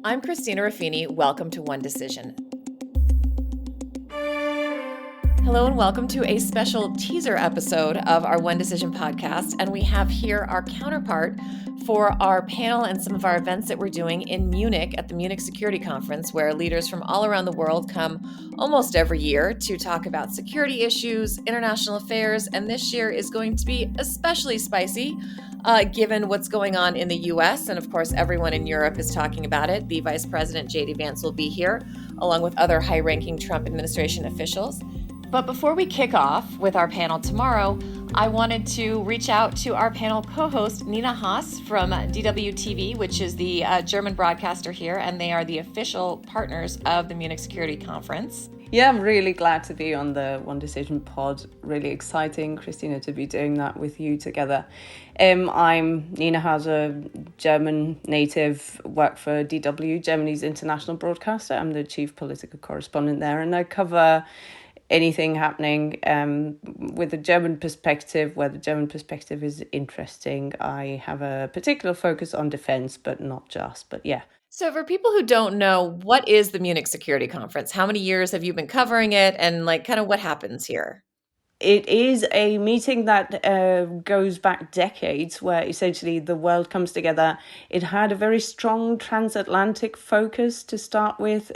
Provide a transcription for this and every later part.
I'm Christina Ruffini. Welcome to One Decision. Hello and welcome to a special teaser episode of our One Decision podcast. And we have here our counterpart for our panel and some of our events that we're doing in Munich at the Munich Security Conference, where leaders from all around the world come almost every year to talk about security issues, international affairs, and this year is going to be especially spicy. Given what's going on in the US, and of course, everyone in Europe is talking about it. The Vice President, J.D. Vance, will be here, along with other high-ranking Trump administration officials. But before we kick off with our panel tomorrow, I wanted to reach out to our panel co-host, Nina Haas from DW which is the German broadcaster here, and they are the official partners of the Munich Security Conference. Yeah, I'm really glad to be on the One Decision pod. Really exciting, Christina, to be doing that with you together. I'm Nina Haas, a German native, work for DW, Germany's international broadcaster. I'm the chief political correspondent there, and I cover anything happening with a German perspective, where the German perspective is interesting. I have a particular focus on defense, but not just, but yeah. So for people who don't know, what is the Munich Security Conference? How many years have you been covering it, and kind of what happens here? It is a meeting that goes back decades, where essentially the world comes together. It had a very strong transatlantic focus to start with,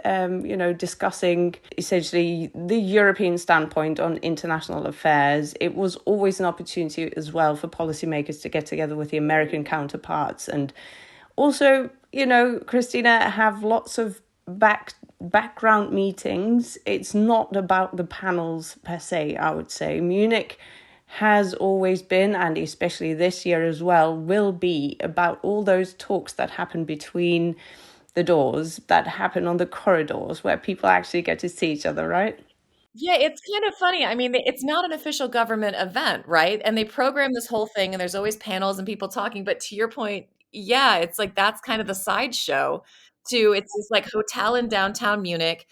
discussing essentially the European standpoint on international affairs. It was always an opportunity as well for policymakers to get together with the American counterparts, and also, Christina, have lots of background meetings. It's not about the panels per se, I would say. Munich has always been, and especially this year as well, will be about all those talks that happen between the doors, that happen on the corridors, where people actually get to see each other, right? Yeah, it's kind of funny. I mean, it's not an official government event, right? And they program this whole thing, and there's always panels and people talking. But to your point, yeah, it's that's kind of the sideshow to it's this hotel in downtown Munich.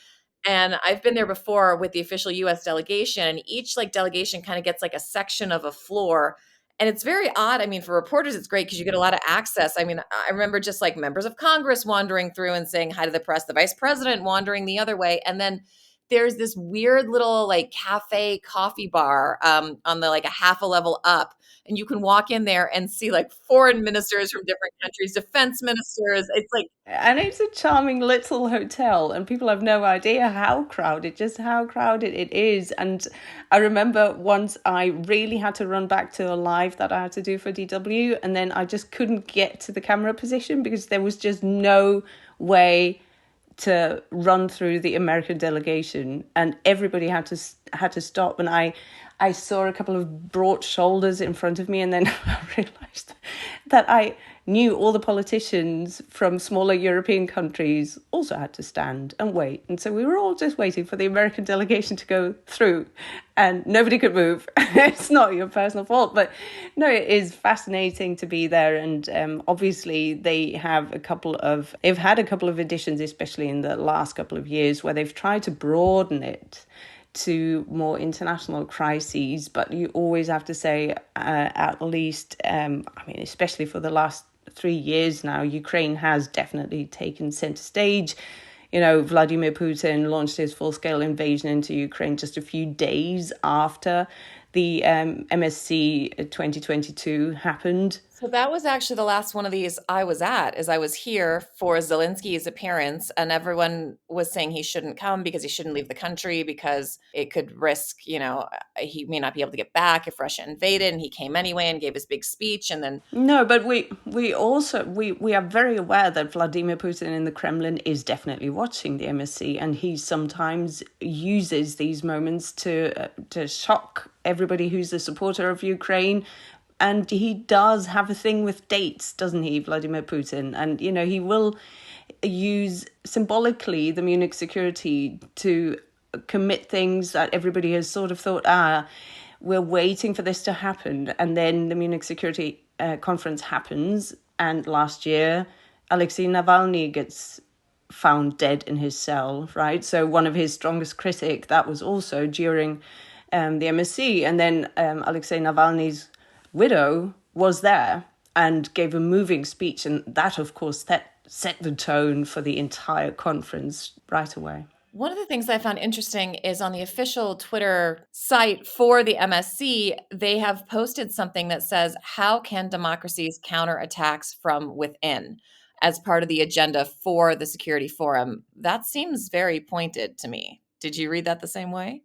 And I've been there before with the official US delegation, and each delegation kind of gets a section of a floor. And it's very odd. I mean, for reporters, it's great because you get a lot of access. I mean, I remember just members of Congress wandering through and saying hi to the press, the vice president wandering the other way. And then there's this weird little cafe coffee bar on the a half a level up, and you can walk in there and see foreign ministers from different countries, defense ministers. And it's a charming little hotel, and people have no idea how crowded it is. And I remember once I really had to run back to a live that I had to do for DW, and then I just couldn't get to the camera position because there was just no way to run through the American delegation, and everybody had to stop. And I saw a couple of broad shoulders in front of me, and then I realized that I knew all the politicians from smaller European countries also had to stand and wait. And so we were all just waiting for the American delegation to go through, and nobody could move. It's not your personal fault, but no, it is fascinating to be there. And obviously they've had a couple of editions, especially in the last couple of years, where they've tried to broaden it to more international crises. But you always have to say, at least, especially for the last 3 years now, Ukraine has definitely taken center stage. Vladimir Putin launched his full-scale invasion into Ukraine just a few days after the MSC 2022 happened. So that was actually the last one of these I was at, as I was here for Zelensky's appearance, and everyone was saying he shouldn't come because he shouldn't leave the country because it could risk, he may not be able to get back if Russia invaded, and he came anyway and gave his big speech. And then no, but we also are very aware that Vladimir Putin in the Kremlin is definitely watching the MSC, and he sometimes uses these moments to shock everybody who's a supporter of Ukraine. And he does have a thing with dates, doesn't he, Vladimir Putin? And, he will use symbolically the Munich security to commit things that everybody has sort of thought, we're waiting for this to happen. And then the Munich Security Conference happens. And last year, Alexei Navalny gets found dead in his cell, right? So one of his strongest critics, that was also during the MSC. And then Alexei Navalny's widow was there and gave a moving speech, and that of course set the tone for the entire conference right away. One of the things I found interesting is on the official Twitter site for the MSC, they have posted something that says, "How can democracies counter attacks from within?" as part of the agenda for the Security Forum. That seems very pointed to me. Did you read that the same way?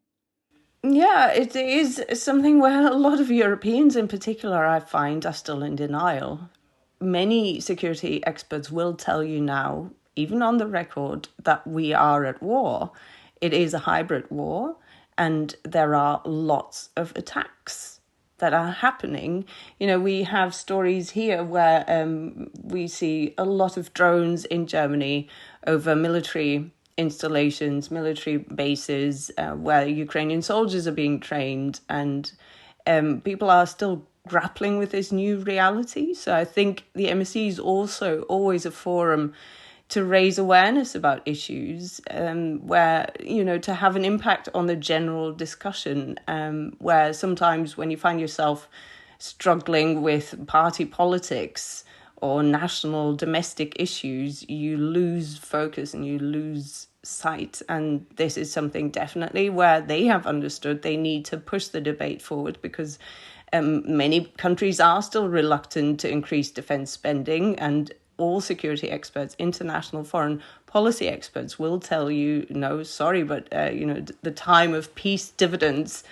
Yeah, it is something where a lot of Europeans in particular, I find, are still in denial. Many security experts will tell you now, even on the record, that we are at war. It is a hybrid war, and there are lots of attacks that are happening. You know, we have stories here where we see a lot of drones in Germany over military installations, military bases, where Ukrainian soldiers are being trained, and people are still grappling with this new reality. So I think the MSC is also always a forum to raise awareness about issues, where, you know, to have an impact on the general discussion, where sometimes when you find yourself struggling with party politics or national domestic issues, you lose focus and you lose sight. And this is something definitely where they have understood they need to push the debate forward, because many countries are still reluctant to increase defense spending, and all security experts, international foreign policy experts, will tell you, no, sorry, but the time of peace dividends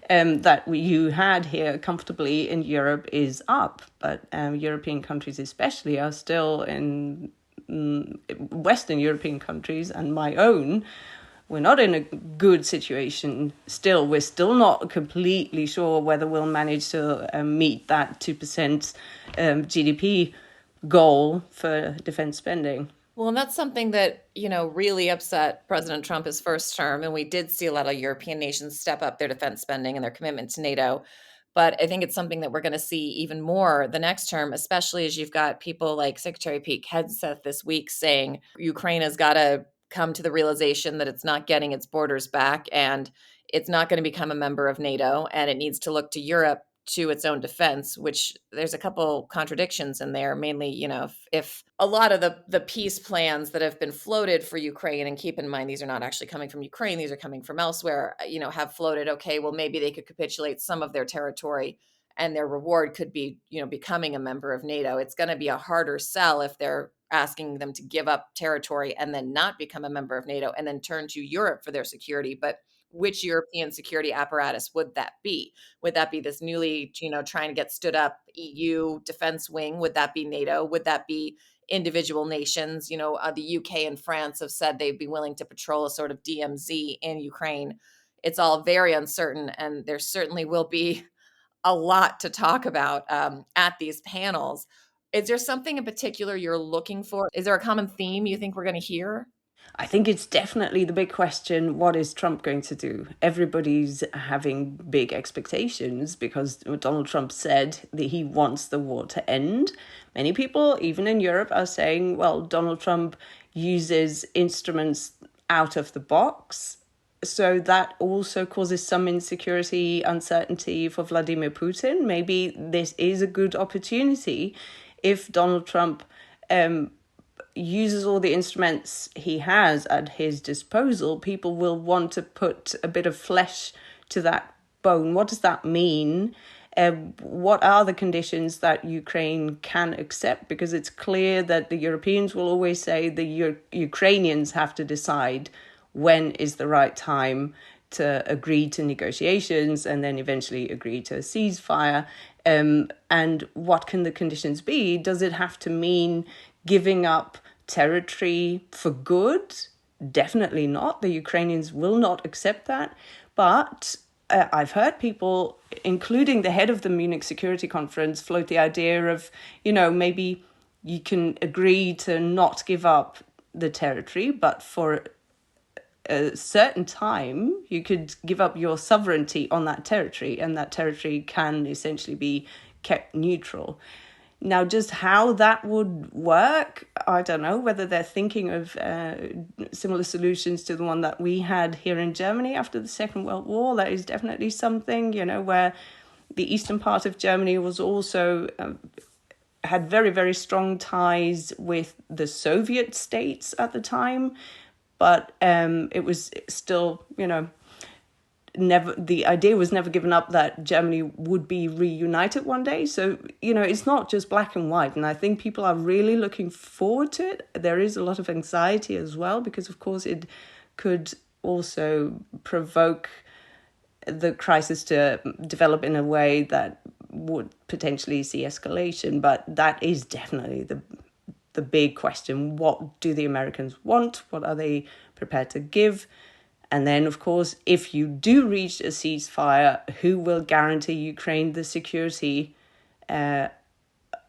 that you had here comfortably in Europe is up. But European countries especially are still in Western European countries, and my own, we're not in a good situation still. We're still not completely sure whether we'll manage to meet that 2% GDP goal for defense spending. Well, and that's something that, really upset President Trump his first term. And we did see a lot of European nations step up their defense spending and their commitment to NATO. But I think it's something that we're going to see even more the next term, especially as you've got people like Secretary Pete Hegseth this week saying Ukraine has got to come to the realization that it's not getting its borders back and it's not going to become a member of NATO, and it needs to look to Europe to its own defense, which there's a couple contradictions in there. Mainly, if a lot of the peace plans that have been floated for Ukraine, and keep in mind, these are not actually coming from Ukraine, these are coming from elsewhere, have floated, okay, well, maybe they could capitulate some of their territory and their reward could be, becoming a member of NATO. It's going to be a harder sell if they're asking them to give up territory and then not become a member of NATO and then turn to Europe for their security. But which European security apparatus would that be? Would that be this newly, trying to get stood up EU defense wing? Would that be NATO? Would that be individual nations? The UK and France have said they'd be willing to patrol a sort of DMZ in Ukraine. It's all very uncertain, and there certainly will be a lot to talk about at these panels. Is there something in particular you're looking for? Is there a common theme you think we're going to hear? I think it's definitely the big question, what is Trump going to do? Everybody's having big expectations because Donald Trump said that he wants the war to end. Many people, even in Europe, are saying, well, Donald Trump uses instruments out of the box. So that also causes some insecurity, uncertainty for Vladimir Putin. Maybe this is a good opportunity if Donald Trump uses all the instruments he has at his disposal. People will want to put a bit of flesh to that bone. What does that mean? What are the conditions that Ukraine can accept? Because it's clear that the Europeans will always say the Ukrainians have to decide when is the right time to agree to negotiations and then eventually agree to a ceasefire. And what can the conditions be? Does it have to mean giving up territory for good? Definitely not. The Ukrainians will not accept that. But I've heard people, including the head of the Munich Security Conference, float the idea of, maybe you can agree to not give up the territory, but for a certain time, you could give up your sovereignty on that territory, and that territory can essentially be kept neutral. Now, just how that would work, I don't know, whether they're thinking of similar solutions to the one that we had here in Germany after the Second World War. That is definitely something, where the eastern part of Germany was also had very, very strong ties with the Soviet states at the time, but it was still, never, the idea was never given up that Germany would be reunited one day. So, it's not just black and white. And I think people are really looking forward to it. There is a lot of anxiety as well, because of course it could also provoke the crisis to develop in a way that would potentially see escalation. But that is definitely the big question. What do the Americans want? What are they prepared to give? And then, of course, if you do reach a ceasefire, who will guarantee Ukraine the security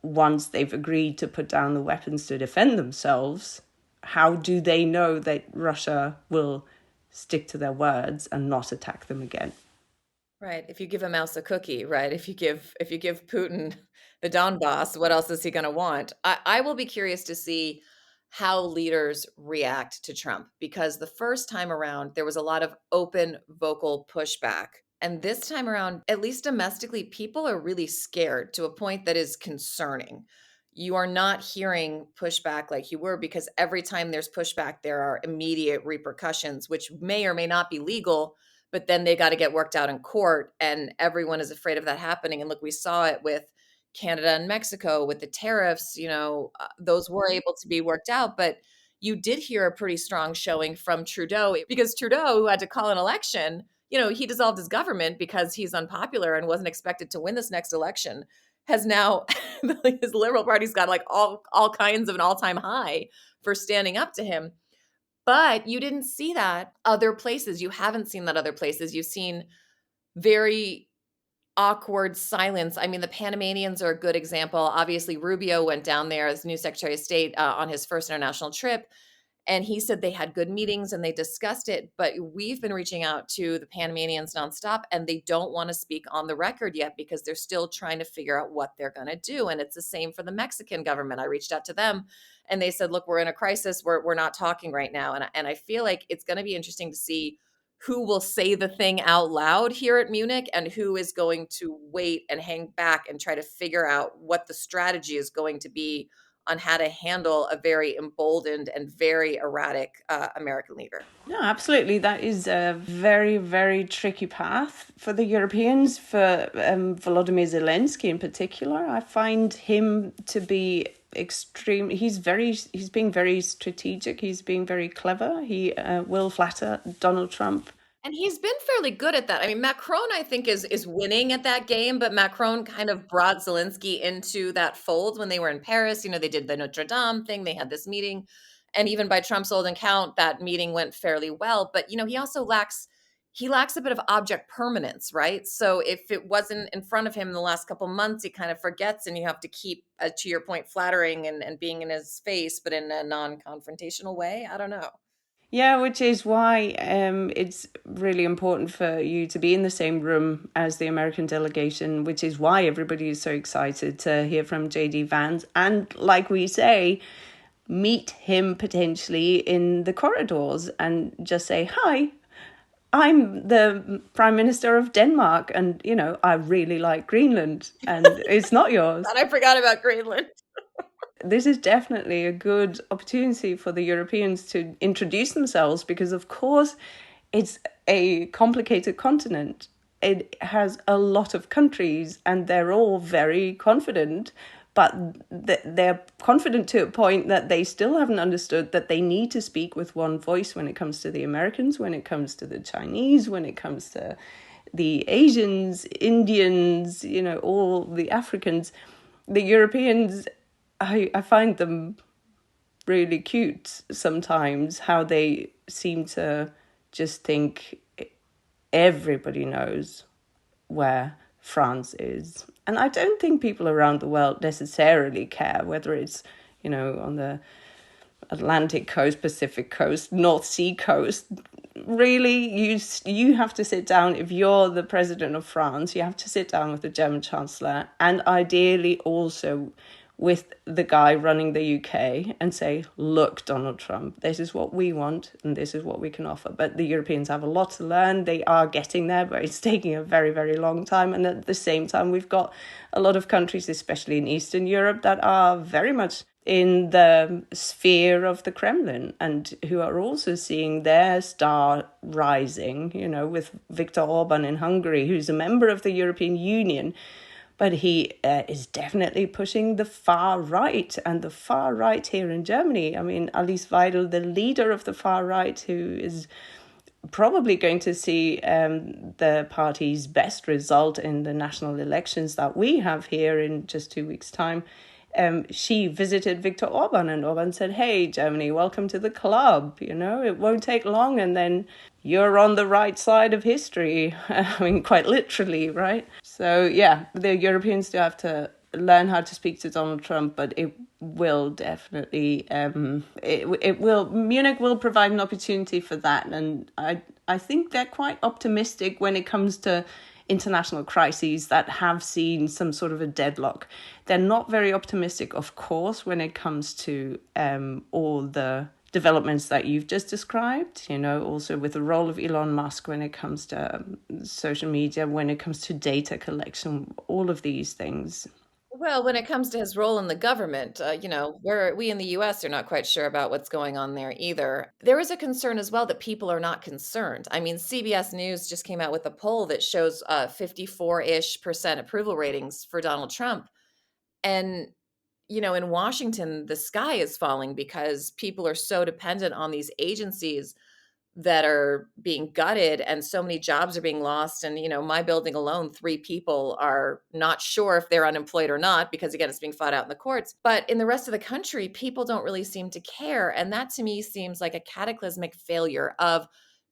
once they've agreed to put down the weapons to defend themselves? How do they know that Russia will stick to their words and not attack them again? Right. If you give a mouse a cookie, right? If you give Putin the Donbass, what else is he going to want? I will be curious to see how leaders react to Trump, because the first time around, there was a lot of open, vocal pushback. And this time around, at least domestically, people are really scared to a point that is concerning. You are not hearing pushback like you were, because every time there's pushback, there are immediate repercussions, which may or may not be legal, but then they got to get worked out in court. And everyone is afraid of that happening. And look, we saw it with Canada and Mexico with the tariffs, those were able to be worked out. But you did hear a pretty strong showing from Trudeau, because Trudeau, who had to call an election, he dissolved his government because he's unpopular and wasn't expected to win this next election, has now, his Liberal Party's got like all kinds of an all-time high for standing up to him. But you didn't see that other places. You haven't seen that other places. You've seen very awkward silence. I mean, the Panamanians are a good example. Obviously, Rubio went down there as new Secretary of State on his first international trip, and he said they had good meetings and they discussed it. But we've been reaching out to the Panamanians nonstop, and they don't want to speak on the record yet because they're still trying to figure out what they're going to do. And it's the same for the Mexican government. I reached out to them, and they said, look, we're in a crisis. We're not talking right now. And I feel like it's going to be interesting to see who will say the thing out loud here at Munich and who is going to wait and hang back and try to figure out what the strategy is going to be on how to handle a very emboldened and very erratic American leader. No, absolutely. That is a very, very tricky path for the Europeans, for Volodymyr Zelensky in particular. I find him to be extreme. He's being very strategic. He's being very clever. He will flatter Donald Trump. And he's been fairly good at that. I mean, Macron, I think, is winning at that game, but Macron kind of brought Zelensky into that fold when they were in Paris. They did the Notre Dame thing. They had this meeting. And even by Trump's old account, that meeting went fairly well. But, he also lacks a bit of object permanence, right? So if it wasn't in front of him in the last couple of months, he kind of forgets, and you have to keep, to your point, flattering and being in his face, but in a non-confrontational way. I don't know. Yeah, which is why it's really important for you to be in the same room as the American delegation, which is why everybody is so excited to hear from J.D. Vance. And like we say, meet him potentially in the corridors and just say, hi, I'm the Prime Minister of Denmark. And, I really like Greenland and it's not yours. And I forgot about Greenland. This is definitely a good opportunity for the Europeans to introduce themselves because, of course, it's a complicated continent. It has a lot of countries and they're all very confident, but they're confident to a point that they still haven't understood that they need to speak with one voice when it comes to the Americans, when it comes to the Chinese, when it comes to the Asians, Indians, all the Africans. The Europeans, I find them really cute sometimes, how they seem to just think everybody knows where France is. And I don't think people around the world necessarily care whether it's, on the Atlantic coast, Pacific coast, North Sea coast. Really, you have to sit down, if you're the president of France, you have to sit down with the German chancellor and ideally also with the guy running the UK and say, look, Donald Trump, this is what we want and this is what we can offer. But the Europeans have a lot to learn. They are getting there, but it's taking a very, very long time. And at the same time, we've got a lot of countries, especially in Eastern Europe, that are very much in the sphere of the Kremlin and who are also seeing their star rising, with Viktor Orban in Hungary, who's a member of the European Union. But he is definitely pushing the far right, and the far right here in Germany. I mean, Alice Weidel, the leader of the far right, who is probably going to see the party's best result in the national elections that we have here in just 2 weeks' time. She visited Viktor Orban, and Orban said, hey, Germany, welcome to the club. It won't take long, and then you're on the right side of history. I mean, quite literally, right? So, yeah, the Europeans do have to learn how to speak to Donald Trump, but it will definitely, Munich will provide an opportunity for that. And I think they're quite optimistic when it comes to international crises that have seen some sort of a deadlock. They're not very optimistic, of course, when it comes to all the developments that you've just described, also with the role of Elon Musk when it comes to social media, when it comes to data collection, all of these things. Well, when it comes to his role in the government, we in the US are not quite sure about what's going on there either. There is a concern as well that people are not concerned. I mean, CBS News just came out with a poll that shows 54-ish% approval ratings for Donald Trump. And, in Washington, the sky is falling because people are so dependent on these agencies that are being gutted and so many jobs are being lost. And, my building alone, 3 people are not sure if they're unemployed or not, because again, it's being fought out in the courts. But in the rest of the country, people don't really seem to care. And that to me seems like a cataclysmic failure of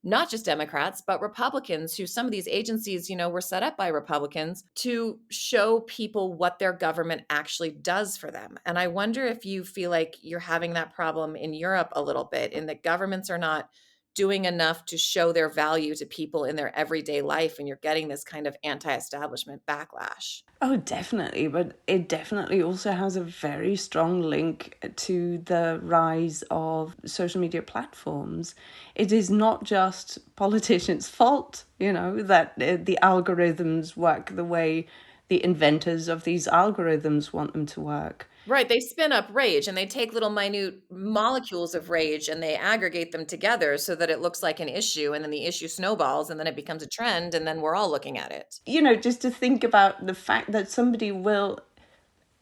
not just Democrats, but Republicans, who some of these agencies, were set up by Republicans to show people what their government actually does for them. And I wonder if you feel like you're having that problem in Europe a little bit, in that governments are not doing enough to show their value to people in their everyday life, and you're getting this kind of anti-establishment backlash. Oh, definitely. But it definitely also has a very strong link to the rise of social media platforms. It is not just politicians' fault, that the algorithms work the way the inventors of these algorithms want them to work. Right. They spin up rage, and they take little minute molecules of rage and they aggregate them together so that it looks like an issue. And then the issue snowballs, and then it becomes a trend, and then we're all looking at it. Just to think about the fact that somebody will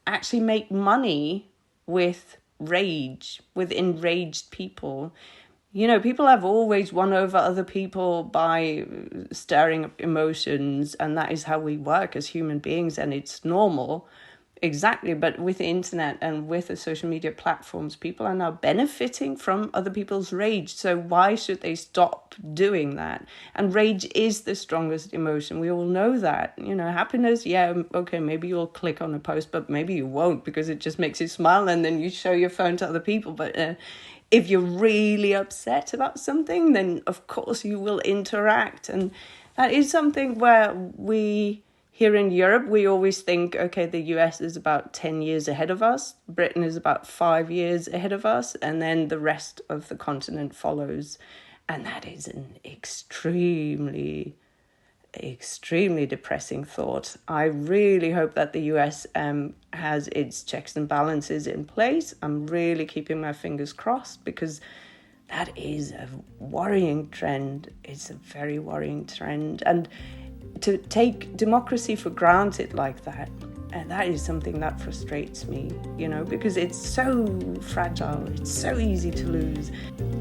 actually make money with rage, with enraged people. People have always won over other people by stirring up emotions, and that is how we work as human beings, and it's normal. Exactly, but with the internet and with the social media platforms, people are now benefiting from other people's rage. So why should they stop doing that? And rage is the strongest emotion. We all know that. Happiness, yeah, okay, maybe you'll click on a post, but maybe you won't because it just makes you smile and then you show your phone to other people. But if you're really upset about something, then of course you will interact. And that is something where here in Europe, we always think, okay, the US is about 10 years ahead of us. Britain is about 5 years ahead of us. And then the rest of the continent follows. And that is an extremely, extremely depressing thought. I really hope that the US has its checks and balances in place. I'm really keeping my fingers crossed because that is a worrying trend. It's a very worrying trend. And to take democracy for granted like that, and that is something that frustrates me, because it's so fragile. It's so easy to lose.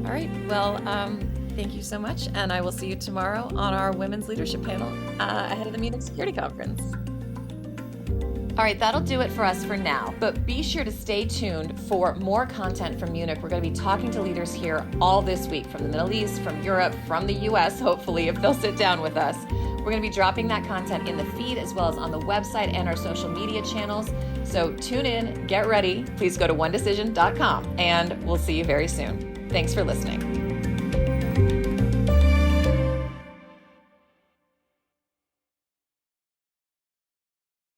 All right. Well, thank you so much. And I will see you tomorrow on our Women's Leadership Panel ahead of the Munich Security Conference. All right, that'll do it for us for now, but be sure to stay tuned for more content from Munich. We're going to be talking to leaders here all this week, from the Middle East, from Europe, from the US, hopefully, if they'll sit down with us. We're going to be dropping that content in the feed as well as on the website and our social media channels. So tune in, get ready. Please go to onedecision.com, and we'll see you very soon. Thanks for listening.